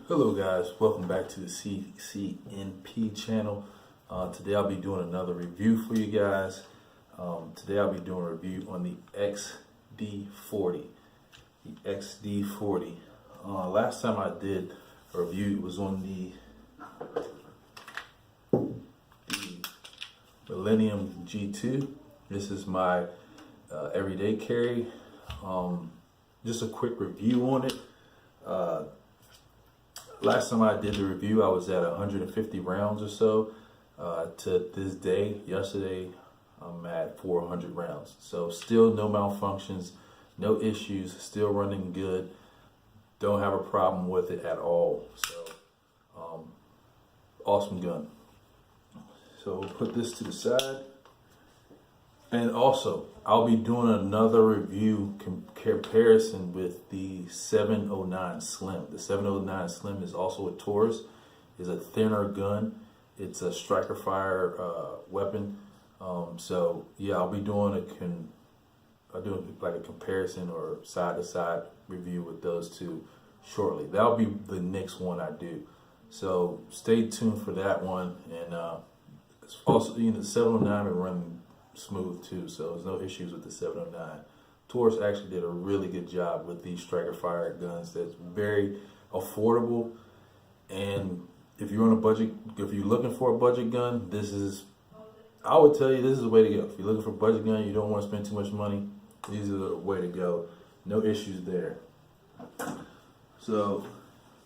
Hello guys, welcome back to the CCNP channel. Today I'll be doing another review for you guys. Today I'll be doing a review on the XD40. The XD40. Last time I did a review, it was on the Millennium G2. This is my everyday carry. Just a quick review on it. Last time I did the review, I was at 150 rounds or so. To this day, yesterday, I'm at 400 rounds. So still no malfunctions, no issues, still running good. Don't have a problem with it at all. So, awesome gun. So we'll put this to the side. And also, I'll be doing another review comparison with the 709 Slim. The 709 Slim is also a Taurus. It's a thinner gun. It's a striker fire weapon. So yeah, I'll be doing I'll do like a comparison or side to side review with those two shortly. That'll be the next one I do. So stay tuned for that one. And also, the 709 been running smooth too, so there's no issues with the 709. Taurus actually did a really good job with these striker fire guns. That's very affordable, and if you're on a budget, if you're looking for a budget gun, I would tell you this is the way to go. If you're looking for a budget gun, you don't want to spend too much money, these are the way to go. No issues there. So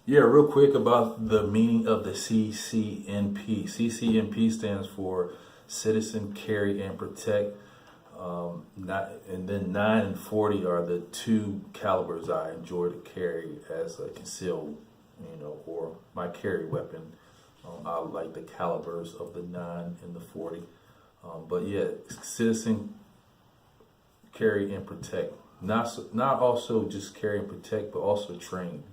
yeah, real quick about the meaning of the CCNP. CCNP stands for Citizen, Carry, and Protect. And then 9 and 40 are the two calibers I enjoy to carry as a concealed, or my carry weapon. I like the calibers of the 9 and the 40. But yeah, Citizen, Carry, and Protect. Not also just carry and protect, but also train.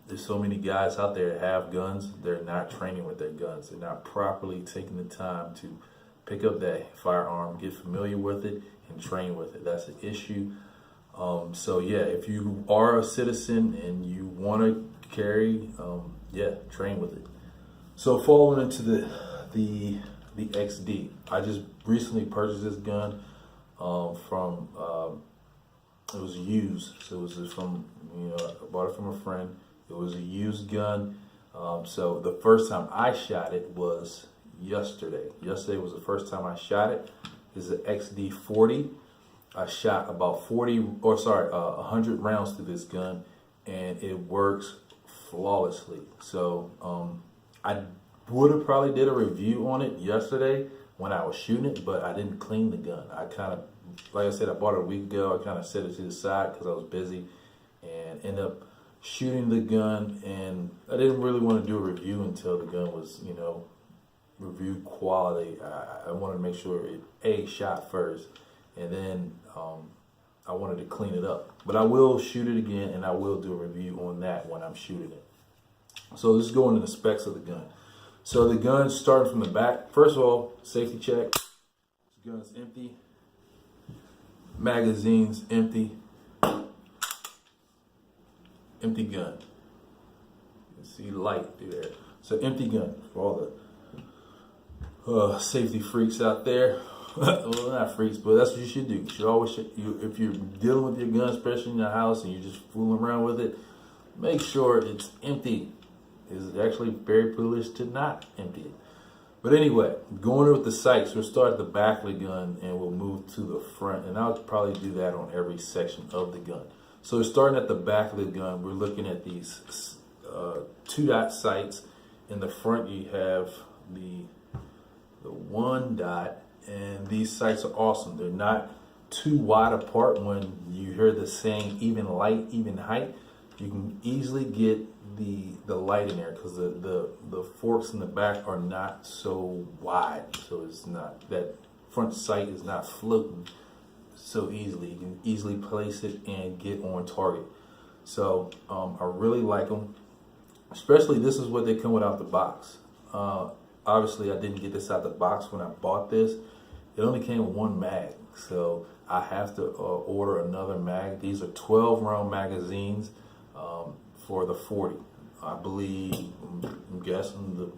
There's so many guys out there that have guns. They're not training with their guns. They're not properly taking the time to pick up that firearm, get familiar with it, and train with it. That's an issue. So yeah, if you are a citizen and you want to carry, train with it. So following into the XD, I just recently purchased this gun from. It was used, so it was from, I bought it from a friend. It was a used gun. So the first time I shot it was yesterday. Yesterday was the first time I shot it. This is an XD40. I shot about 100 rounds through this gun, and it works flawlessly. So I would have probably did a review on it yesterday when I was shooting it, but I didn't clean the gun. Like I said, I bought it a week ago. I kind of set it to the side because I was busy and ended up shooting the gun. And I didn't really want to do a review until the gun was, review quality. I wanted to make sure it shot first, and then I wanted to clean it up. But I will shoot it again, and I will do a review on that when I'm shooting it. So let's go into the specs of the gun. So the gun starting from the back. First of all, safety check. The gun's empty. Magazine's empty. Empty gun. You can see light through there. So empty gun for all the safety freaks out there. Well, not freaks, but that's what you should do. You should always, if you're dealing with your gun, especially in the house, and you're just fooling around with it, make sure it's empty. It's actually very foolish to not empty it. But anyway, going with the sights, we'll start at the back of the gun and we'll move to the front. And I'll probably do that on every section of the gun. So starting at the back of the gun, we're looking at these 2-dot sights. In the front, you have the 1-dot, and these sights are awesome. They're not too wide apart. When you hear the saying even light, even height, you can easily get the light in there because the forks in the back are not so wide, so it's not, that front sight is not floating so easily. You can easily place it and get on target. So I really like them, especially this is what they come with out the box. Obviously I didn't get this out the box when I bought this. It only came with 1 mag, so I have to order another mag. These are 12 round magazines for the 40. I believe, I'm guessing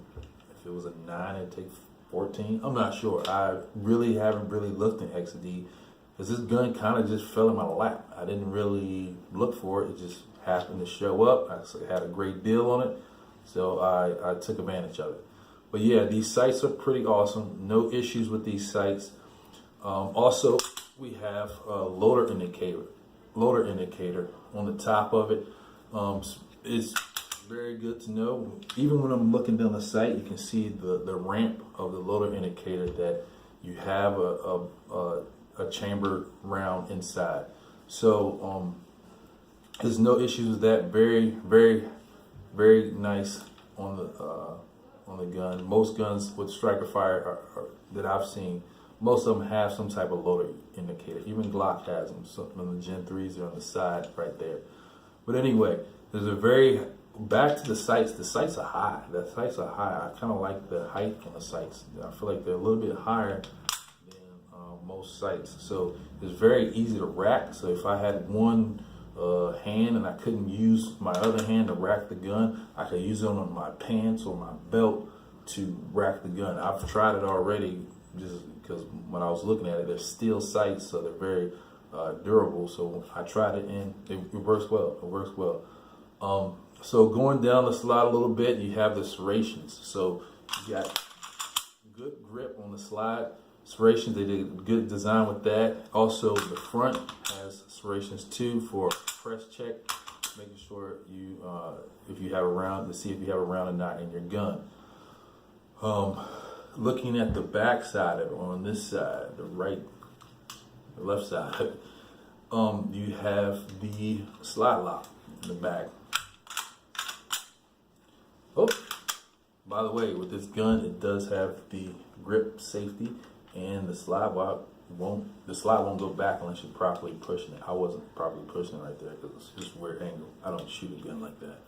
if it was a 9, it'd take 14. I'm not sure. I really haven't really looked in XD because this gun kind of just fell in my lap. I didn't really look for it. It just happened to show up. I had a great deal on it, so I took advantage of it. But yeah, these sights are pretty awesome. No issues with these sights. Also, we have a loader indicator on the top of it. It's very good to know. Even when I'm looking down the sight, you can see the ramp of the loader indicator that you have a chambered round inside. So there's no issues with that. Very, very, very nice on the gun. Most guns with striker fire that I've seen, most of them have some type of loader indicator. Even Glock has them. Some of the Gen 3s are on the side right there. But anyway, there's a very, back to the sights. The sights are high. The sights are high. I kind of like the height on the sights. I feel like they're a little bit higher than most sights. So it's very easy to rack. So if I had one hand and I couldn't use my other hand to rack the gun, I could use it on my pants or my belt to rack the gun. I've tried it already just because when I was looking at it, they're steel sights, so they're very durable. So I tried it and it works well. It works well. So going down the slide a little bit, you have the serrations. So you got good grip on the slide. Serrations, they did a good design with that. Also, the front has serrations too for press check, making sure you, if you have a round, to see if you have a round or not in your gun. Looking at the back side of it, on this side, the left side, you have the slide lock in the back. Oh, by the way, with this gun, it does have the grip safety, and the slide won't go back unless you're properly pushing it. I wasn't properly pushing it right there because it's just a weird angle. I don't shoot a gun like that.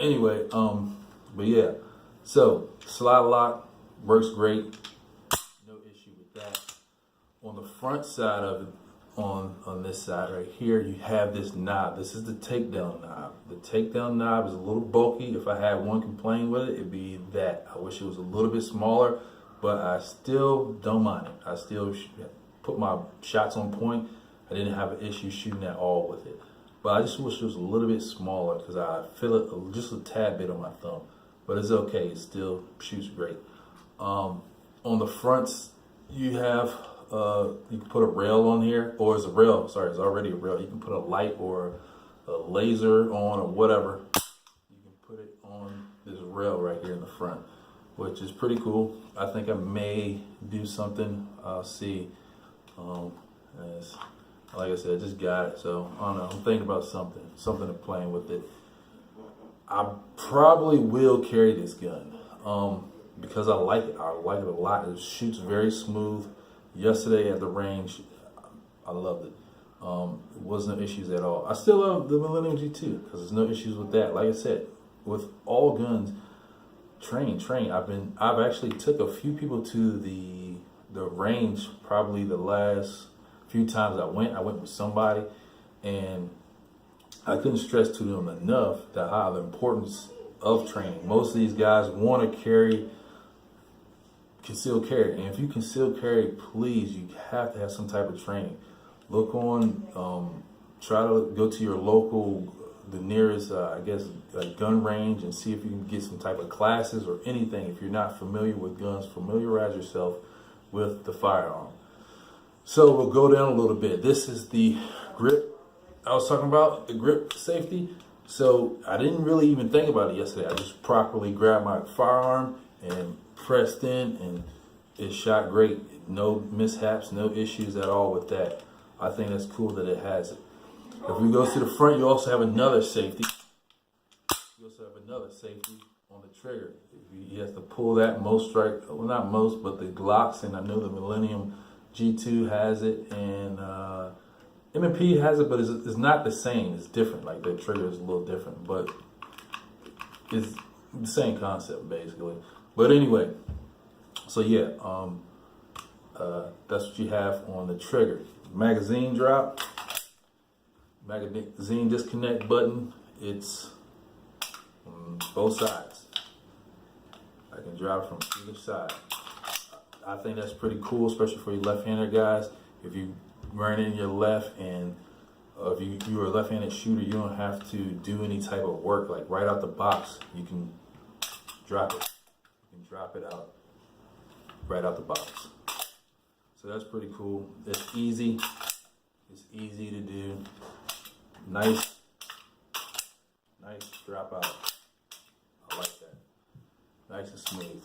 Anyway, but yeah, so slide lock works great. No issue with that. On the front side of it, on this side right here, you have this knob. This is the takedown knob. The takedown knob is a little bulky. If I had one complaint with it, it'd be that. I wish it was a little bit smaller, but I still don't mind it. I still put my shots on point. I didn't have an issue shooting at all with it. But I just wish it was a little bit smaller because I feel it just a tad bit on my thumb. But it's okay. It still shoots great. On the fronts, you have you can put a rail on here, or it's a rail. Sorry, it's already a rail. You can put a light or a laser on or whatever. You can put it on this rail right here in the front, which is pretty cool. I think I may do something. I'll see. Like I said, I just got it, so I don't know. I'm thinking about something to playing with it. I probably will carry this gun because I like it. I like it a lot. It shoots very smooth. Yesterday at the range, I loved it. It wasn't no issues at all. I still love the Millennium G2 because there's no issues with that. Like I said, with all guns, train. I've actually took a few people to the range. Probably the last few times I went with somebody, and I couldn't stress to them enough the importance of training. Most of these guys want to carry concealed carry, and if you conceal carry, please, you have to have some type of training. Look on, try to go to your local, the nearest, I guess, gun range, and see if you can get some type of classes or anything. If you're not familiar with guns, familiarize yourself with the firearm. So we'll go down a little bit. This is the grip I was talking about, the grip safety. So I didn't really even think about it yesterday. I just properly grabbed my firearm and pressed in, and it shot great. No mishaps, no issues at all with that. I think that's cool that it has it. If we go to the front, you also have another safety. You also have another safety on the trigger. You have to pull that well, not most, but the Glocks, and I know the Millennium G2 has it, and M&P has it, but it's not the same. It's different. Like the trigger is a little different, but it's the same concept basically. But anyway, so yeah, that's what you have on the trigger. Magazine drop, magazine disconnect button. It's both sides. I can drop it from either side. I think that's pretty cool, especially for you left-handed guys. If you run in your left and if you're a left-handed shooter, you don't have to do any type of work. Like right out the box, you can drop it. You can drop it out right out the box. So that's pretty cool. It's easy. It's easy to do. Nice drop out. I like that. Nice and smooth.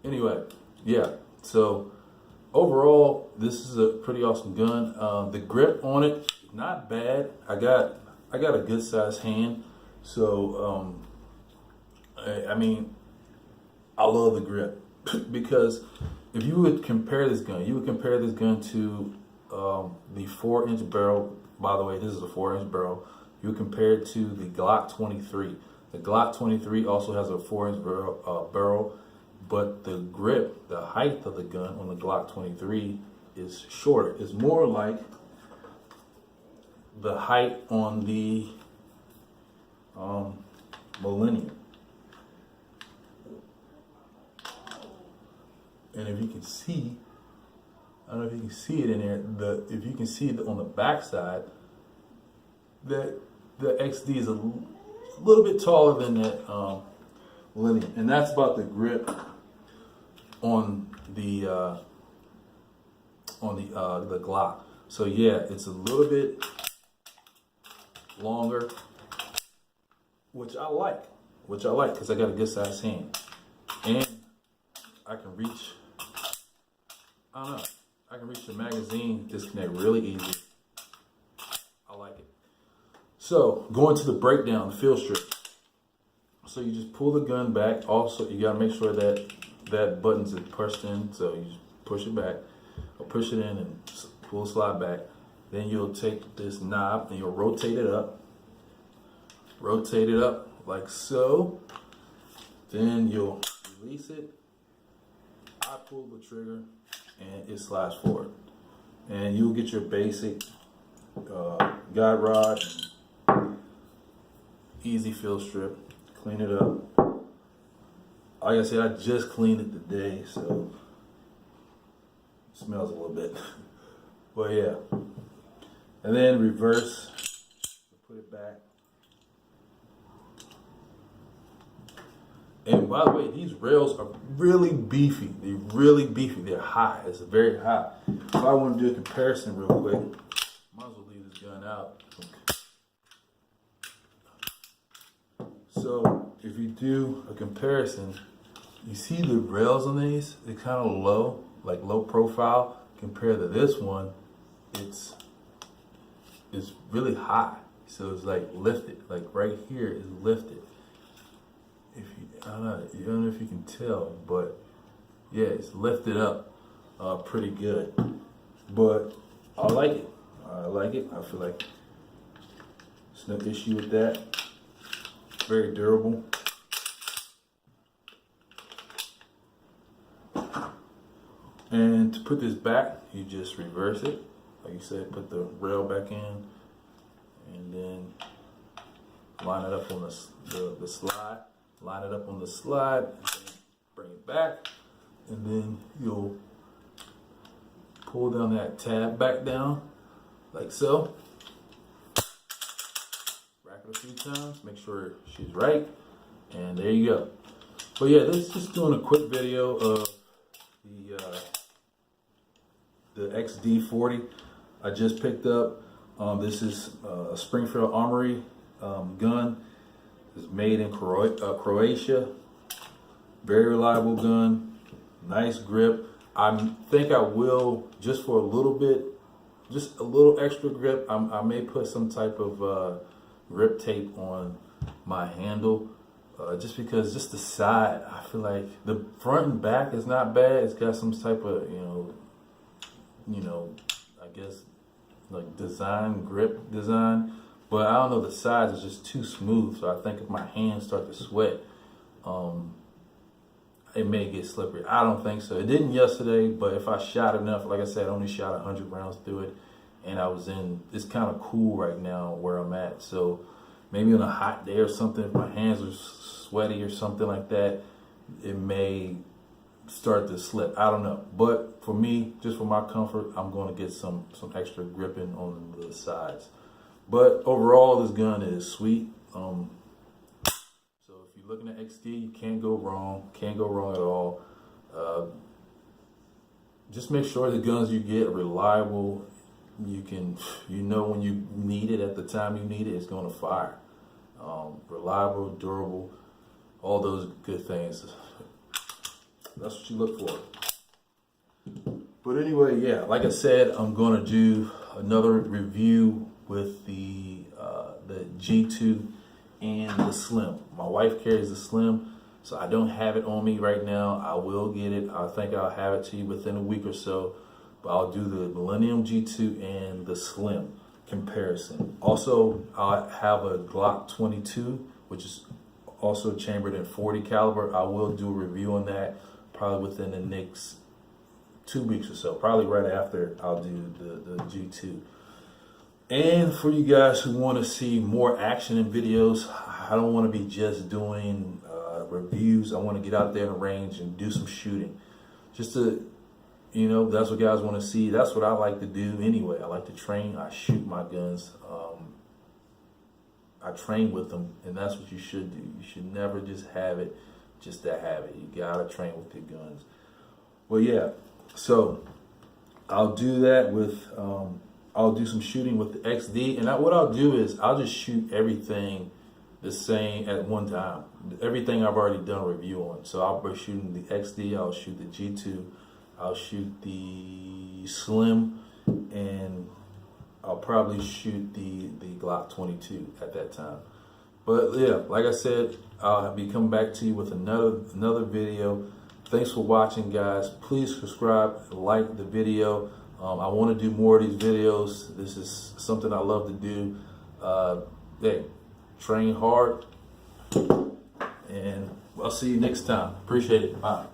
Anyway, yeah. So overall, this is a pretty awesome gun. The grip on it, not bad. I got a good sized hand, so I mean, I love the grip because if you would compare this gun, you would compare this gun to the 4-inch barrel. By the way, this is a 4-inch barrel. You would compare it to the Glock 23. The Glock 23 also has a 4-inch barrel, but the grip, the height of the gun on the Glock 23 is shorter. It's more like the height on the Millennium. And if you can see, I don't know if you can see it in there, if you can see it on the back side, that the XD is a little bit taller than that Millennium. And that's about the grip on the Glock. So yeah, it's a little bit longer, which I like because I got a good sized hand, and I can reach. I don't know. I can reach the magazine disconnect really easy. I like it. So going to the breakdown, the field strip. So you just pull the gun back. Also, you gotta make sure that that buttons is pushed in. So you just push it back, or push it in and pull slide back. Then you'll take this knob and you'll rotate it up. Rotate it up like so. Then you'll release it. I pull the trigger and it slides forward. And you'll get your basic guide rod, easy field strip, clean it up. Like I said, I just cleaned it today, so it smells a little bit. But yeah. And then reverse, put it back. And by the way, these rails are really beefy. They're really beefy. They're high. It's very high. If I want to do a comparison real quick, might as well leave this gun out. So if you do a comparison, you see the rails on these, they're kind of low, like low profile. Compared to this one, it's really high. So it's like lifted, like right here is lifted. I don't know if you can tell, but yeah, it's lifted up pretty good. But I like it. I like it. I feel like there's no issue with that. Very durable. And to put this back, you just reverse it. Like you said, put the rail back in, and then line it up on the slide. Line it up on the slide, and then bring it back, and then you'll pull down that tab back down, like so. Rack it a few times, make sure she's right, and there you go. But yeah, this is just doing a quick video of the XD40 I just picked up. This is a Springfield Armory gun. It's made in Croatia. Very reliable gun. Nice grip. I think I will, just for a little bit, just a little extra grip, I may put some type of grip tape on my handle. Just because just the side, I feel like the front and back is not bad. It's got some type of, I guess like grip design. But I don't know, the sides is just too smooth. So I think if my hands start to sweat, it may get slippery. I don't think so. It didn't yesterday, but if I shot enough, like I said, I only shot 100 rounds through it. And it's kind of cool right now where I'm at. So maybe on a hot day or something, if my hands are sweaty or something like that, it may start to slip. I don't know. But for me, just for my comfort, I'm going to get some extra gripping on the sides. But overall, this gun is sweet. So if you're looking at XD, you can't go wrong. Can't go wrong at all. Just make sure the guns you get are reliable. You know when you need it at the time you need it, it's going to fire. Reliable, durable, all those good things. That's what you look for. But anyway, yeah, like I said, I'm going to do another review with the G2 and the Slim. My wife carries the Slim, so I don't have it on me right now. I will get it. I think I'll have it to you within a week or so. But I'll do the Millennium G2 and the Slim comparison. Also, I have a Glock 22, which is also chambered in .40 caliber. I will do a review on that probably within the next 2 weeks or so. Probably right after I'll do the G2. And for you guys who want to see more action in videos, I don't want to be just doing reviews. I want to get out there in the range and do some shooting. Just to, that's what guys want to see. That's what I like to do anyway. I like to train. I shoot my guns. I train with them, and that's what you should do. You should never just have it just to have it. You gotta train with your guns. Well, yeah. So I'll do that with. I'll do some shooting with the XD, and what I'll do is I'll just shoot everything the same at one time. Everything I've already done a review on. So I'll be shooting the XD. I'll shoot the G2. I'll shoot the Slim, and I'll probably shoot the Glock 22 at that time. But yeah, like I said, I'll be coming back to you with another video. Thanks for watching, guys. Please subscribe, like the video. I want to do more of these videos. This is something I love to do. Hey, train hard, and I'll see you next time. Appreciate it. Bye.